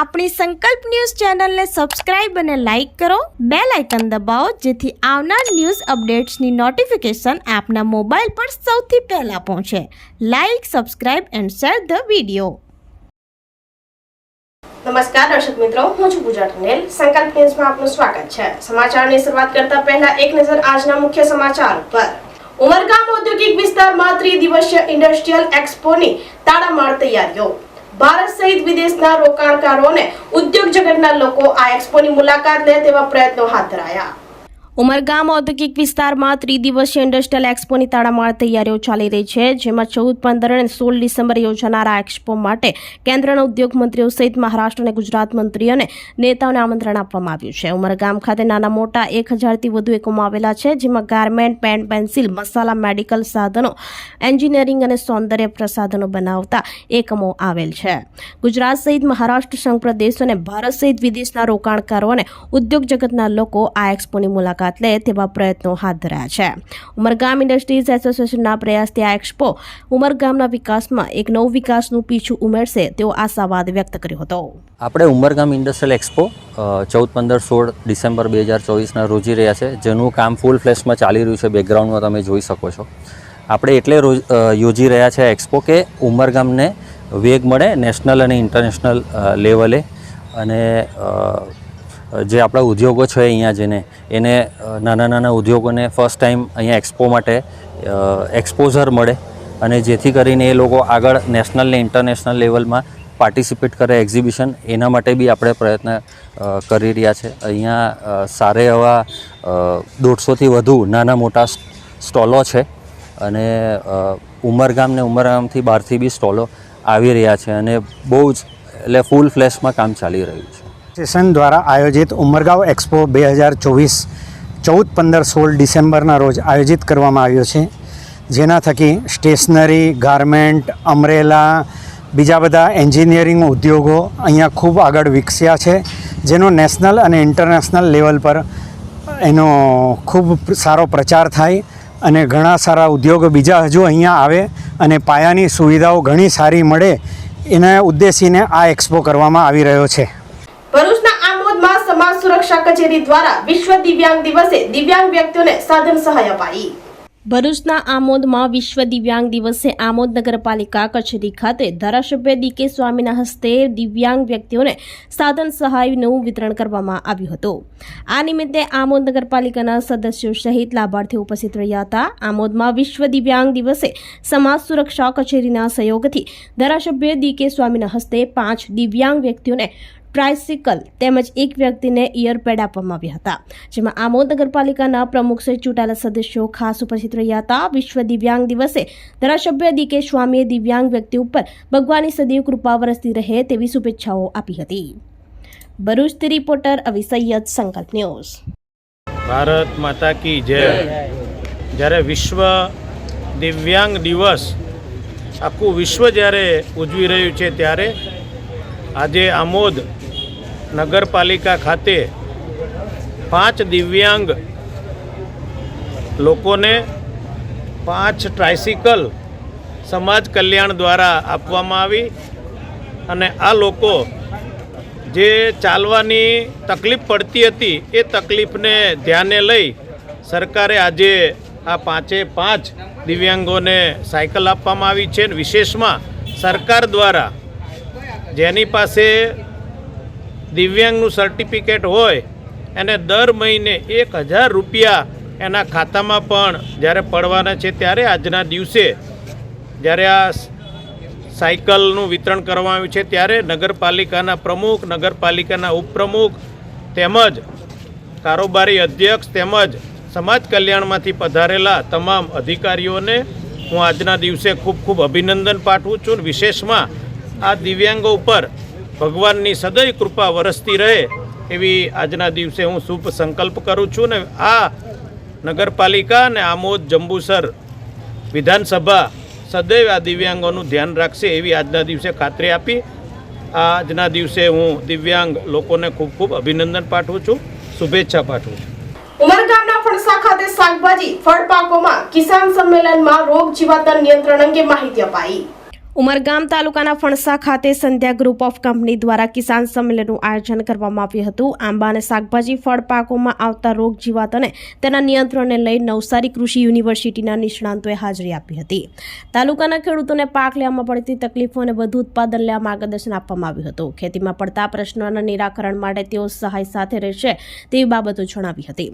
આપણી સંકલ્પ ન્યૂઝ ચેનલને સબસ્ક્રાઇબ અને લાઇક કરો, બેલ આઇકન દબાવો જેથી આવનાર ન્યૂઝ અપડેટ્સની નોટિફિકેશન આપના મોબાઈલ પર સૌથી પહેલા પહોંચે. Like, subscribe and share the video. નમસ્કાર દર્શક મિત્રો, હું છું પૂજા ટંડેલ. સંકલ્પ ન્યૂઝમાં આપનું સ્વાગત છે. સમાચારની શરૂઆત કરતા પહેલા એક નજર આજના મુખ્ય સમાચાર પર. ઉમરગામ ઔદ્યોગિક વિસ્તારમાં ત્રિદિવસીય ઇન્ડસ્ટ્રીયલ એક્સપોની તાળામાર તૈયારીઓ. ભારત સહિત વિદેશના રોકાણકારોને ઉદ્યોગ જગતના લોકો આ એક્સપોની મુલાકાત લે તેવા પ્રયત્નો હાથ ધરાયા. ઉમરગામ ઔદ્યોગિક વિસ્તારમાં ત્રિદિવસીય ઇન્ડસ્ટ્રીયલ એક્સપોની તાળામાર તૈયારીઓ ચાલી રહી છે, જેમાં 14, 15 અને 16 ડિસેમ્બરે યોજાનાર આ એક્સપો માટે કેન્દ્રના ઉદ્યોગ મંત્રીઓ સહિત મહારાષ્ટ્ર અને ગુજરાત મંત્રીઓને નેતાઓને આમંત્રણ આપવામાં આવ્યું છે. ઉમરગામ ખાતે નાના મોટા 1000થી વધુ એકમો આવેલા છે, જેમાં ગાર્મેન્ટ, પેન, પેન્સિલ, મસાલા, મેડિકલ સાધનો, એન્જિનિયરિંગ અને સૌંદર્ય પ્રસાધનો બનાવતા એકમો આવેલ છે. ગુજરાત સહિત મહારાષ્ટ્ર સંઘપ્રદેશ અને ભારત સહિત વિદેશના રોકાણકારો અને ઉદ્યોગ જગતના લોકો આ એક્સપોની મુલાકાત લે તેવા પ્રયત્નો હાથ ધરાયા છે. ઉમરગામ ઇન્ડસ્ટ્રીઝ એસોસિએશનના પ્રયાસથી આ એક્સપો ઉમરગામના વિકાસમાં એક નવું વિકાસનું પીછું ઉમેરશે તેવો આશાવાદ વ્યક્ત કર્યો હતો. આપણે ઉમરગામ ઇન્ડસ્ટ્રીયલ એક્સપો 14, 15, 16 ડિસેમ્બર 2024ના રોજી રહ્યા છે, જેનું કામ ફૂલ ફ્લેશમાં ચાલી રહ્યું છે. બેકગ્રાઉન્ડમાં તમે જોઈ શકો છો. આપણે એટલે યોજી રહ્યા છે એક્સપો કે ઉમરગામને વેગ મળે નેશનલ અને ઇન્ટરનેશનલ લેવલે, અને જે આપણા ઉદ્યોગો છે અહીંયા જેને એને નાના નાના ઉદ્યોગોને ફર્સ્ટ ટાઈમ અહીંયા એક્સપો માટે એક્સપોઝર મળે, અને જેથી કરીને એ લોકો આગળ નેશનલ ને ઇન્ટરનેશનલ લેવલમાં પાર્ટિસિપેટ કરે એક્ઝિબિશન, એના માટે બી આપણે પ્રયત્ન કરી રહ્યા છે. અહીંયા સારા એવા 150થી વધુ નાના મોટા સ્ટોલો છે, અને ઉમરગામ ને ઉમરગામથી બહારથી બી સ્ટોલો આવી રહ્યા છે, અને બહુ જ એટલે ફૂલ ફ્લેશમાં કામ ચાલી રહ્યું છે. એસોસિએશન દ્વારા આયોજિત ઉમરગાંવ એક્સપો 2024 14, 15, 16 ડિસેમ્બરના રોજ આયોજિત કરવામાં આવ્યો છે, જેના થકી સ્ટેશનરી, ગાર્મેન્ટ, અમરેલા, બીજા બધા એન્જિનિયરિંગ ઉદ્યોગો અહીંયા ખૂબ આગળ વિકસ્યા છે, જેનો નેશનલ અને ઇન્ટરનેશનલ લેવલ પર એનો ખૂબ સારો પ્રચાર થાય અને ઘણા સારા ઉદ્યોગો બીજા હજુ અહીંયા આવે અને પાયાની સુવિધાઓ ઘણી સારી મળે, એને ઉદ્દેશીને આ એક્સપો કરવામાં આવી રહ્યો છે. ભરૂચના આમોદમાં સમાજ સુરક્ષા કચેરી દ્વારા વિશ્વ દિવ્યાંગ દિવસે દિવ્યાંગ વ્યક્તિઓને સાધન સહાય અપાઈ. ભરૂચના આમોદમાં વિશ્વ દિવ્યાંગ દિવસે આમોદ નગરપાલિકા કચેરી ખાતે ધારાસભ્ય ડી.કે. સ્વામીના હસ્તે દિવ્યાંગ વ્યક્તિઓને સાધન સહાયનું વિતરણ કરવામાં આવ્યું હતું. આ નિમિત્તે આમોદ નગરપાલિકાના સદસ્યો સહિત લાભાર્થીઓ ઉપસ્થિત રહ્યા હતા. આમોદમાં વિશ્વ દિવ્યાંગ દિવસે સમાજ સુરક્ષા કચેરીના સહયોગથી ધારાસભ્ય ડી.કે. સ્વામીના હસ્તે 5 દિવ્યાંગ વ્યક્તિઓને ટ્રાયસિકલ તેમજ એક વ્યક્તિને ઇયરપેડ આપવામાં આવ્યા હતા, જેમાં આમોદ નગરપાલિકાના પ્રમુખ સહિત ચૂંટાયેલા સદસ્યો ખાસ ઉપસ્થિત રહ્યા હતા. વિશ્વ દિવ્યાંગ દિવસે ધારાસભ્ય ડી.કે. સ્વામીએ દિવ્યાંગ વ્યક્તિ ઉપર ભગવાનની સદૈવ કૃપા વરસતી રહે તેવી શુભેચ્છાઓ આપી હતી. ભરૂચથી રિપોર્ટર અવી સૈયદ, સંકલ્પ ન્યૂઝ. ભારત માતા કી જય. જ્યારે વિશ્વ દિવ્યાંગ દિવસ આખું વિશ્વ જ્યારે ઉજવી રહ્યું છે, ત્યારે આજે આમોદ નગરપાલિકા ખાતે 5 દિવ્યાંગ લોકોને 5 ટ્રાયસિકલ સમાજ કલ્યાણ દ્વારા આપવામાં આવી, અને આ લોકો જે ચાલવાની તકલીફ પડતી હતી એ તકલીફને ધ્યાને લઈ સરકારે આજે આ 5 દિવ્યાંગોને સાયકલ આપવામાં આવી છે. વિશેષમાં સરકાર દ્વારા જેની પાસે દિવ્યાંગનું સર્ટિફિકેટ હોય એને દર મહિને 1000 રૂપિયા એના ખાતામાં પણ જ્યારે પડવાના છે, ત્યારે આજના દિવસે જ્યારે આ સાયકલનું વિતરણ કરવામાં આવ્યું છે, ત્યારે નગરપાલિકાના પ્રમુખ, નગરપાલિકાના ઉપપ્રમુખ તેમજ કારોબારી અધ્યક્ષ તેમજ સમાજ કલ્યાણમાંથી પધારેલા તમામ અધિકારીઓને હું આજના દિવસે ખૂબ ખૂબ અભિનંદન પાઠવું છું. વિશેષમાં આ દિવ્યાંગો ઉપર ભગવાનની સદૈવ કૃપા વરસતી રહે એવી આજના દિવસે હું શુભ સંકલ્પ કરું છું, ને આ નગરપાલિકા અને આમોદ જંબુસર વિધાનસભા સદૈવ આ દિવ્યાંગોનું ધ્યાન રાખશે એવી આજના દિવસે ખાતરી આપી આજના દિવસે હું દિવ્યાંગ લોકોને ખૂબ ખૂબ અભિનંદન પાઠવું છું, શુભેચ્છા પાઠવું છું. ઉમરગામના ફણસા ખાતે શાકભાજી ફળ પાકોમાં કિસાન સંમેલનમાં રોગ જીવાતના નિયંત્રણ અંગે માહિતી અપાઈ. ઉમરગામ તાલુકાના ફણસા ખાતે સંધ્યા ગ્રુપ ઓફ કંપની દ્વારા કિસાન સંમેલનનું આયોજન કરવામાં આવ્યું હતું. આંબા અને શાકભાજી ફળ પાકોમાં આવતા રોગ જીવાત અને તેના નિયંત્રણને લઈ નવસારી કૃષિ યુનિવર્સિટીના નિષ્ણાંતોએ હાજરી આપી હતી. તાલુકાના ખેડૂતોને પાક લેવામાં પડતી તકલીફો અને વધુ ઉત્પાદન લેવા માર્ગદર્શન આપવામાં આવ્યું હતું. ખેતીમાં પડતા પ્રશ્નોના નિરાકરણ માટે તેઓ સહાય સાથે રહેશે તેવી બાબતો જણાવી હતી.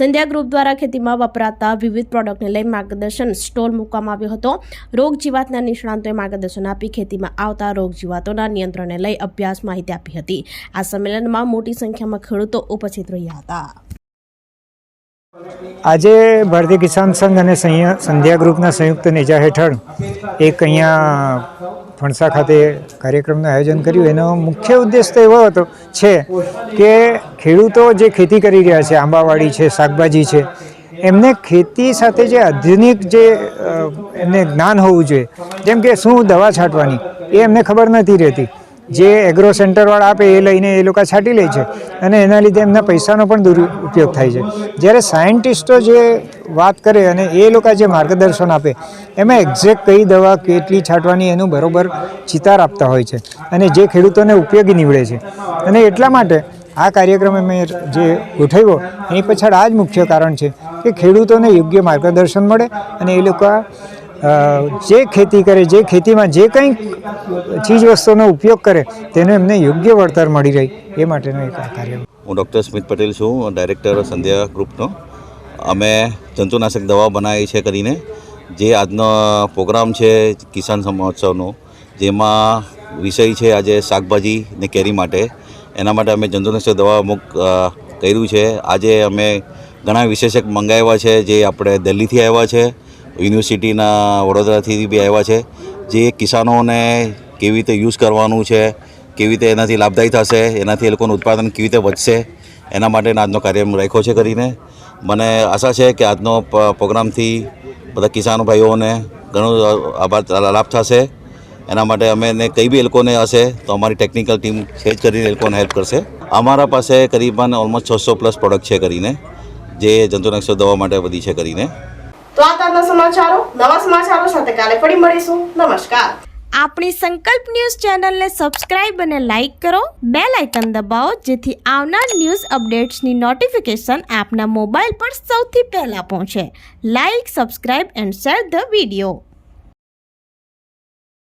સંધ્યા ગ્રુપ દ્વારા ખેતીમાં વપરાતા વિવિધ પ્રોડક્ટને લઈ માર્ગદર્શન સ્ટોલ મૂકવામાં આવ્યો હતો. રોગ જીવાતના નિષ્ણાંતોએ માર્ગદર્શન આપી ખેતીમાં આવતા રોગ જીવાતોના નિયંત્રણને લઈ અભ્યાસ માહિતી આપી હતી. આ સંમેલનમાં મોટી સંખ્યામાં ખેડૂતો ઉપસ્થિત રહ્યા હતા. આજે ભારતીય કિસાન સંઘ અને સંધ્યા ગ્રુપના સંયુક્ત નેજા હેઠળ એક અહીંયા ફણસા ખાતે કાર્યક્રમનું આયોજન કર્યું. એનો મુખ્ય ઉદ્દેશ તો એવો હતો છે કે ખેડૂતો જે ખેતી કરી રહ્યા છે, આંબાવાડી છે, શાકભાજી છે, એમને ખેતી સાથે જે આધુનિક જે એમને જ્ઞાન હોવું જોઈએ, જેમ કે શું દવા છાંટવાની એ એમને ખબર નથી રહેતી. જે એગ્રો સેન્ટરવાળા આપે એ લઈને એ લોકો છાંટી લે છે અને એના લીધે એમના પૈસાનો પણ દુરુપયોગ થાય છે. જ્યારે સાયન્ટિસ્ટો જે વાત કરે અને એ લોકો જે માર્ગદર્શન આપે એમાં એક્ઝેક્ટ કઈ દવા કેટલી છાંટવાની એનું બરોબર ચિતાર આપતા હોય છે અને જે ખેડૂતોને ઉપયોગી નીવડે છે. અને એટલા માટે આ કાર્યક્રમ અમે જે ગોઠવ્યો એની પાછળ આ જ મુખ્ય કારણ છે કે ખેડૂતોને યોગ્ય માર્ગદર્શન મળે અને એ લોકો જે ખેતી કરે, જે ખેતીમાં જે કંઈ ચીજ વસ્તુનો ઉપયોગ કરે તેનો એમને યોગ્ય વળતર મળી રહે એ માટેનો એક કાર્ય. હું ડૉક્ટર સ્મિત પટેલ છું, ડાયરેક્ટર સંધ્યા ગ્રુપનો. અમે જંતુનાશક દવા બનાવી છે કરીને જે આજનો પ્રોગ્રામ છે કિસાન મહોત્સવનો, જેમાં વિષય છે આજે શાકભાજી ને કેરી માટે. એના માટે અમે જંતુનાશક દવા અમુક કર્યું છે. આજે અમે ઘણા વિશેષક મંગાવ્યા છે, જે આપણે દિલ્હીથી આવ્યા છે, યુનિવર્સિટીના વડોદરાથી બી આવ્યા છે, જે કિસાનોને કેવી રીતે યુઝ કરવાનું છે, કેવી રીતે એનાથી લાભદાયી થશે, એનાથી એ લોકોનું ઉત્પાદન કેવી રીતે વધશે, એના માટેનો આજનો કાર્યક્રમ રાખ્યો છે કરીને. મને આશા છે કે આજનો પ્રોગ્રામથી બધા કિસાનો ભાઈઓને ઘણો લાભ થશે. એના માટે અમે કંઈ બી એ લોકોને હશે તો અમારી ટેકનિકલ ટીમ છે જ કરીને એ લોકોને હેલ્પ કરશે. અમારા પાસે કરીબન ઓલમોસ્ટ 600+ પ્રોડક્ટ છે કરીને, જે જંતુનાશક દવા માટે બધી છે કરીને. તો આ તાજના સમાચારો, નવા સમાચારો સાથે કાલે ફરી મળીશું. નમસ્કાર. આપણી સંકલ્પ ન્યૂઝ ચેનલને સબસ્ક્રાઇબ અને લાઇક કરો. બેલ આઇકન દબાવો જેથી આવનાર ન્યૂઝ અપડેટ્સની નોટિફિકેશન આપના મોબાઈલ પર સૌથી પહેલા પહોંચે. Like, subscribe and share the video.